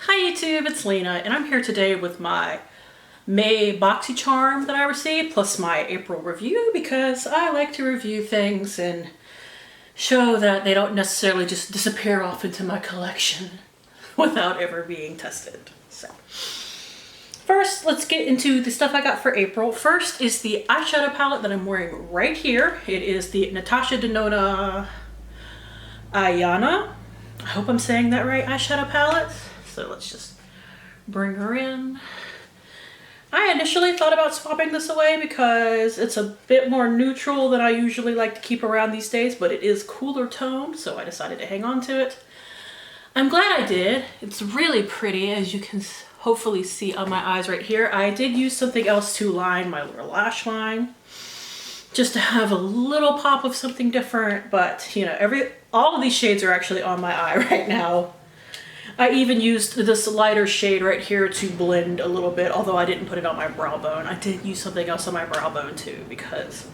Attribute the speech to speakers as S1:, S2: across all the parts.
S1: Hi YouTube, it's Lena, and I'm here today with my May Boxycharm that I received, plus my April review, because I like to review things and show that they don't necessarily just disappear off into my collection without ever being tested. So, first, let's get into the stuff I got for April. First is the eyeshadow palette that I'm wearing right here. It is the Natasha Denona Ayana. I hope I'm saying that right, eyeshadow palette. So let's just bring her in. I initially thought about swapping this away because it's a bit more neutral than I usually like to keep around these days, but it is cooler toned, so I decided to hang on to it. I'm glad I did. It's really pretty, as you can hopefully see on my eyes right here. I did use something else to line my lower lash line, just to have a little pop of something different, but you know, all of these shades are actually on my eye right now. I even used this lighter shade right here to blend a little bit, although I didn't put it on my brow bone. I did use something else on my brow bone too, because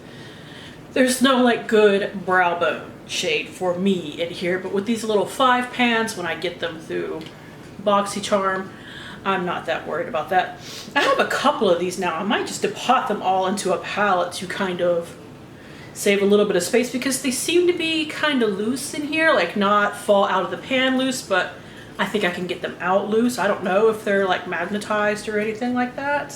S1: there's no like good brow bone shade for me in here, but with these little 5 pans, when I get them through Boxycharm, I'm not that worried about that. I have a couple of these now. I might just depot them all into a palette to kind of save a little bit of space, because they seem to be kind of loose in here, like not fall out of the pan loose, but I think I can get them out loose. I don't know if they're like magnetized or anything like that.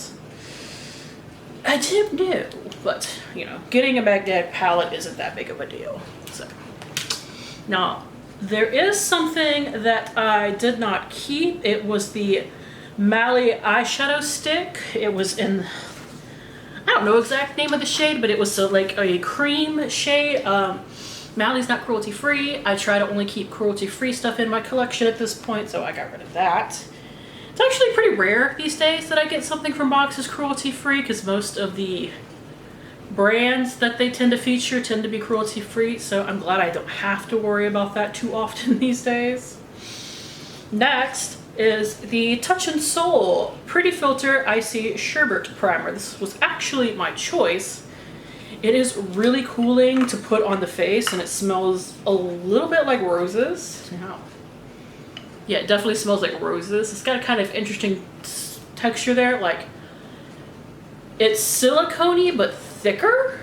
S1: I don't know, but you know, getting a magnetic palette isn't that big of a deal. So now there is something that I did not keep. It was the Mallee eyeshadow stick. It was in, I don't know the exact name of the shade, but it was like a cream shade. Mallee's not cruelty free. I try to only keep cruelty free stuff in my collection at this point, so I got rid of that. It's actually pretty rare these days that I get something from boxes cruelty free, because most of the brands that they tend to feature tend to be cruelty free, so I'm glad I don't have to worry about that too often these days. Next is the Touch and Soul Pretty Filter Icy Sherbet Primer. This was actually my choice. It is really cooling to put on the face, and it smells a little bit like roses. Yeah, it definitely smells like roses. It's got a kind of interesting texture there, like it's silicone-y but thicker,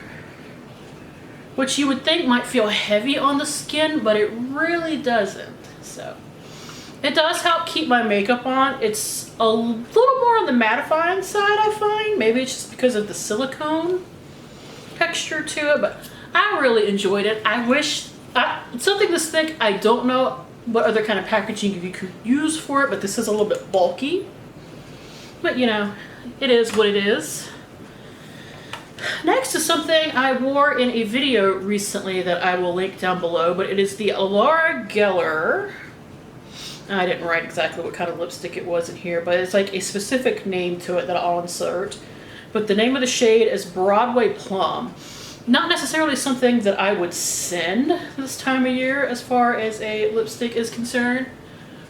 S1: which you would think might feel heavy on the skin, but it really doesn't. So it does help keep my makeup on. It's a little more on the mattifying side, I find. Maybe it's just because of the silicone texture to it, but I really enjoyed it. I wish something this thick, I don't know what other kind of packaging you could use for it, but this is a little bit bulky, but you know, it is what it is. Next is something I wore in a video recently that I will link down below, but it is the Lara Geller. I didn't write exactly what kind of lipstick it was in here, but it's like a specific name to it that I'll insert. But the name of the shade is Broadway Plum. Not necessarily something that I would send this time of year as far as a lipstick is concerned.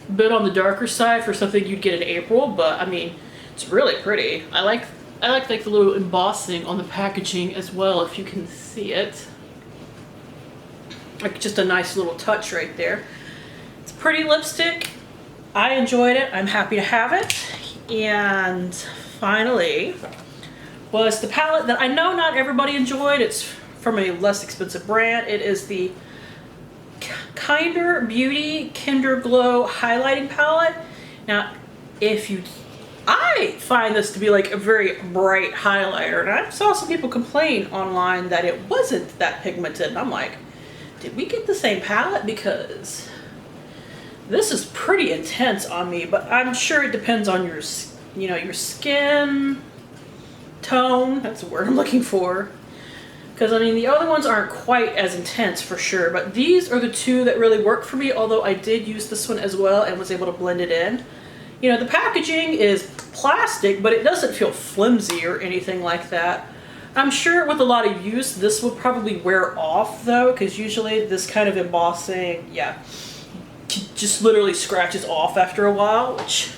S1: A bit on the darker side for something you'd get in April, but I mean, it's really pretty. I like the little embossing on the packaging as well, if you can see it. Like just a nice little touch right there. It's a pretty lipstick. I enjoyed it. I'm happy to have it. And finally was the palette that I know not everybody enjoyed. It's from a less expensive brand. It is the Kinder Beauty Kinderglow highlighting palette. Now, I find this to be like a very bright highlighter, and I saw some people complain online that it wasn't that pigmented, and I'm like, did we get the same palette? Because this is pretty intense on me, but I'm sure it depends on your, you know, your skin tone. That's the word I'm looking for, because I mean the other ones aren't quite as intense for sure, but these are the two that really work for me, although I did use this one as well and was able to blend it in. You know, the packaging is plastic, but it doesn't feel flimsy or anything like that. I'm sure with a lot of use this will probably wear off though, because usually this kind of embossing, yeah, just literally scratches off after a while, which,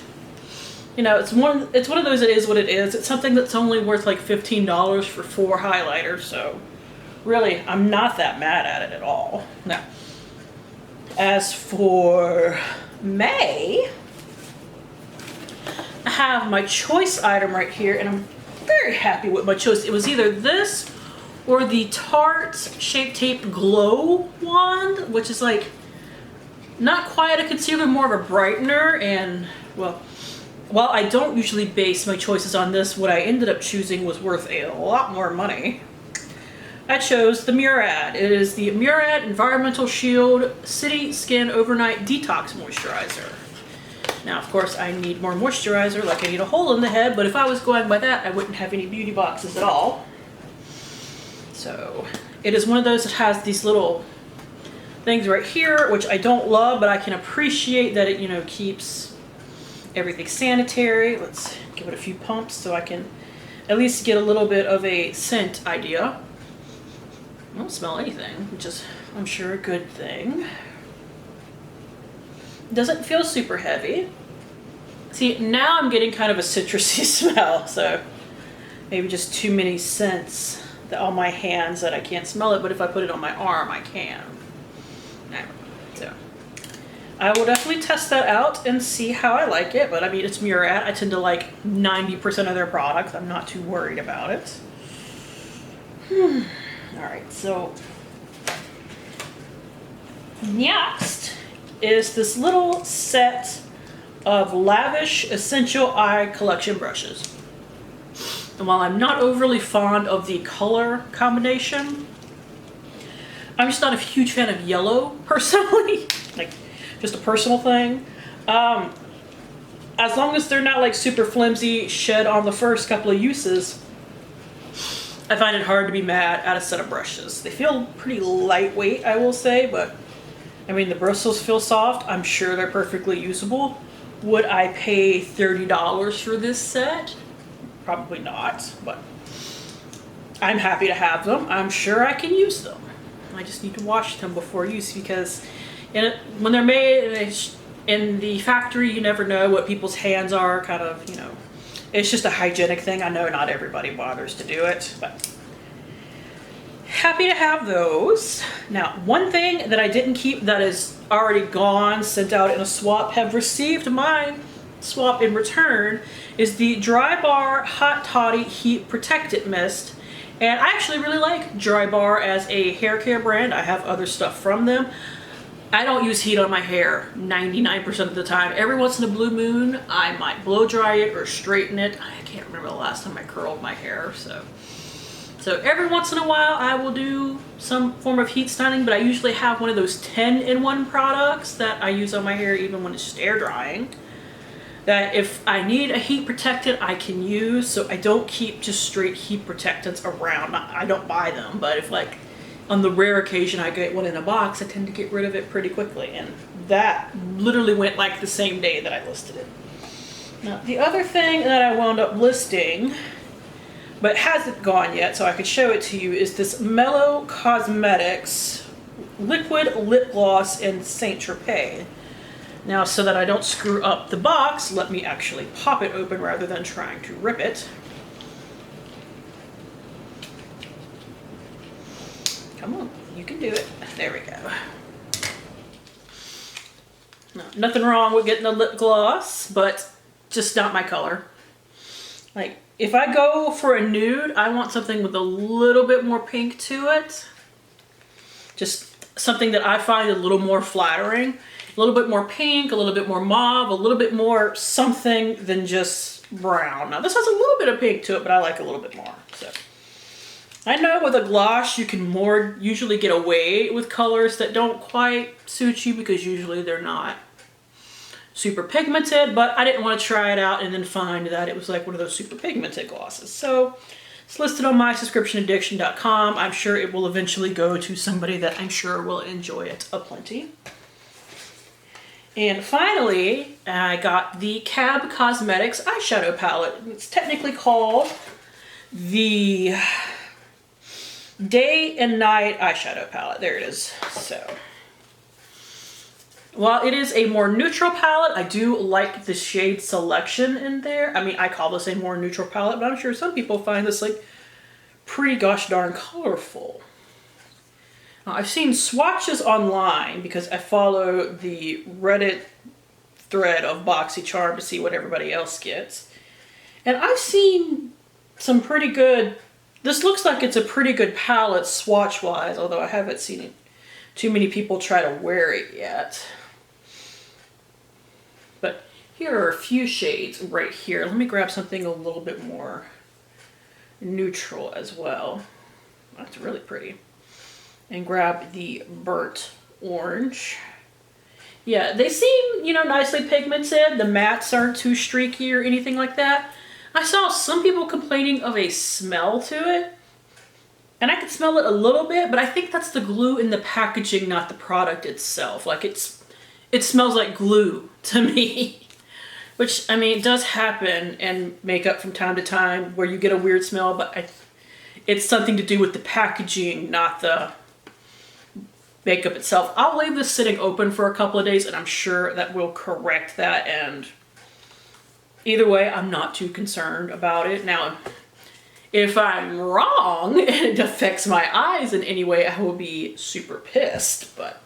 S1: you know, it's one of those, it is what it is. It's something that's only worth like $15 for 4 highlighters, so really, I'm not that mad at it at all. Now, as for May, have my choice item right here, and I'm very happy with my choice. It was either this or the Tarte Shape Tape Glow wand, which is like not quite a concealer, more of a brightener. And well, while I don't usually base my choices on this, what I ended up choosing was worth a lot more money. I chose the Murad. It is the Murad Environmental Shield City Skin Overnight Detox Moisturizer. Now, of course, I need more moisturizer, like I need a hole in the head, but if I was going by that, I wouldn't have any beauty boxes at all. So, it is one of those that has these little things right here, which I don't love, but I can appreciate that it, you know, keeps everything sanitary. Let's give it a few pumps so I can at least get a little bit of a scent idea. I don't smell anything, which is, I'm sure, a good thing. Doesn't feel super heavy. See, now I'm getting kind of a citrusy smell, so maybe just too many scents on my hands that I can't smell it, but if I put it on my arm, I can. So I will definitely test that out and see how I like it, but I mean, it's Murad. I tend to like 90% of their products. I'm not too worried about it. All right, so next is this little set of Lavish Essential Eye Collection brushes. And while I'm not overly fond of the color combination, I'm just not a huge fan of yellow personally, like just a personal thing. As long as they're not like super flimsy, shed on the first couple of uses, I find it hard to be mad at a set of brushes. They feel pretty lightweight, I will say, but I mean, the bristles feel soft. I'm sure they're perfectly usable. Would I pay $30 for this set? Probably not, but I'm happy to have them. I'm sure I can use them. I just need to wash them before use, because when they're made in the factory, you never know what people's hands are, kind of, you know. It's just a hygienic thing. I know not everybody bothers to do it, but happy to have those. Now, one thing that I didn't keep that is already gone, sent out in a swap, have received my swap in return, is the Dry Bar Hot Toddy Heat Protectant Mist. And I actually really like Dry Bar as a hair care brand. I have other stuff from them. I don't use heat on my hair 99% of the time. Every once in a blue moon, I might blow dry it or straighten it. I can't remember the last time I curled my hair, so every once in a while I will do some form of heat styling, but I usually have one of those 10-in-1 products that I use on my hair even when it's just air drying, that if I need a heat protectant I can use, so I don't keep just straight heat protectants around. I don't buy them, but if like on the rare occasion I get one in a box, I tend to get rid of it pretty quickly, and that literally went like the same day that I listed it. Now, the other thing that I wound up listing, but hasn't gone yet, so I could show it to you, is this Mellow Cosmetics Liquid Lip Gloss in Saint Tropez. Now, so that I don't screw up the box, let me actually pop it open rather than trying to rip it. Come on, you can do it. There we go. No, nothing wrong with getting a lip gloss, but just not my color. Like, if I go for a nude, I want something with a little bit more pink to it. Just something that I find a little more flattering. A little bit more pink, a little bit more mauve, a little bit more something than just brown. Now, this has a little bit of pink to it, but I like a little bit more, so. I know with a gloss you can usually get away with colors that don't quite suit you, because usually they're not super pigmented, but I didn't want to try it out and then find that it was like one of those super pigmented glosses. So it's listed on mysubscriptionaddiction.com. I'm sure it will eventually go to somebody that I'm sure will enjoy it aplenty. And finally, I got the Cab Cosmetics eyeshadow palette. It's technically called the Day and Night eyeshadow palette. There it is. So, while it is a more neutral palette, I do like the shade selection in there. I mean, I call this a more neutral palette, but I'm sure some people find this like pretty gosh darn colorful. I've seen swatches online because I follow the Reddit thread of Boxycharm to see what everybody else gets. And I've seen some pretty good, this looks like it's a pretty good palette swatch-wise, although I haven't seen too many people try to wear it yet. But here are a few shades right here. Let me grab something a little bit more neutral as well. That's really pretty. And grab the burnt orange. Yeah, they seem, you know, nicely pigmented. The mattes aren't too streaky or anything like that. I saw some people complaining of a smell to it. And I could smell it a little bit, but I think that's the glue in the packaging, not the product itself. Like it smells like glue to me. Which, I mean, it does happen in makeup from time to time where you get a weird smell, but it's something to do with the packaging, not the makeup itself. I'll leave this sitting open for a couple of days and I'm sure that will correct that, and either way, I'm not too concerned about it. Now, if I'm wrong and it affects my eyes in any way, I will be super pissed, but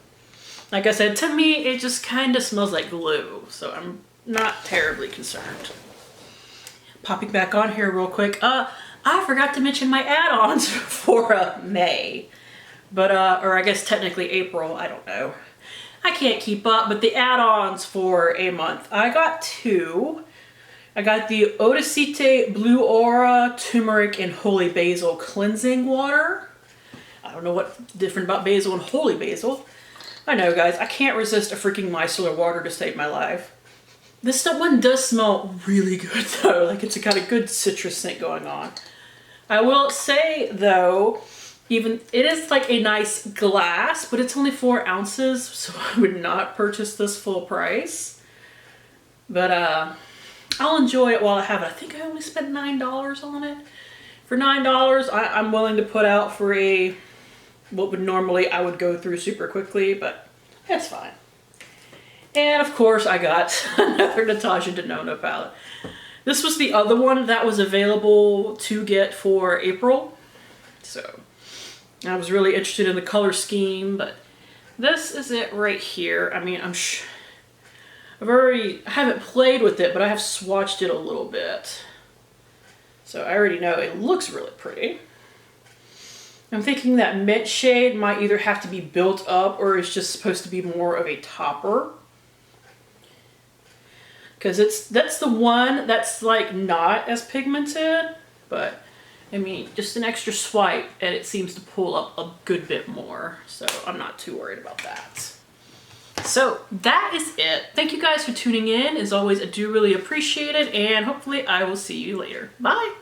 S1: like I said, to me, it just kind of smells like glue, so I'm not terribly concerned. Popping back on here real quick, I forgot to mention my add-ons for May, but or I guess technically April, I don't know. I can't keep up, but the add-ons for a month, I got two. I got the Odacite Blue Aura Turmeric and Holy Basil Cleansing Water. I don't know what's different about basil and holy basil. I know, guys, I can't resist a freaking micellar water to save my life. This one does smell really good though, like it's got a good citrus scent going on. I will say though, even it is like a nice glass, but it's only 4 ounces, so I would not purchase this full price. But I'll enjoy it while I have it. I think I only spent $9 on it. For $9, I'm willing to put out for what would normally I would go through super quickly, but that's fine. And of course I got another Natasha Denona palette. This was the other one that was available to get for April. So I was really interested in the color scheme, but this is it right here. I mean, I haven't played with it, but I have swatched it a little bit. So I already know it looks really pretty. I'm thinking that mint shade might either have to be built up or is just supposed to be more of a topper. Because that's the one that's like not as pigmented, but I mean, just an extra swipe and it seems to pull up a good bit more. So I'm not too worried about that. So that is it. Thank you guys for tuning in. As always, I do really appreciate it, and hopefully I will see you later. Bye.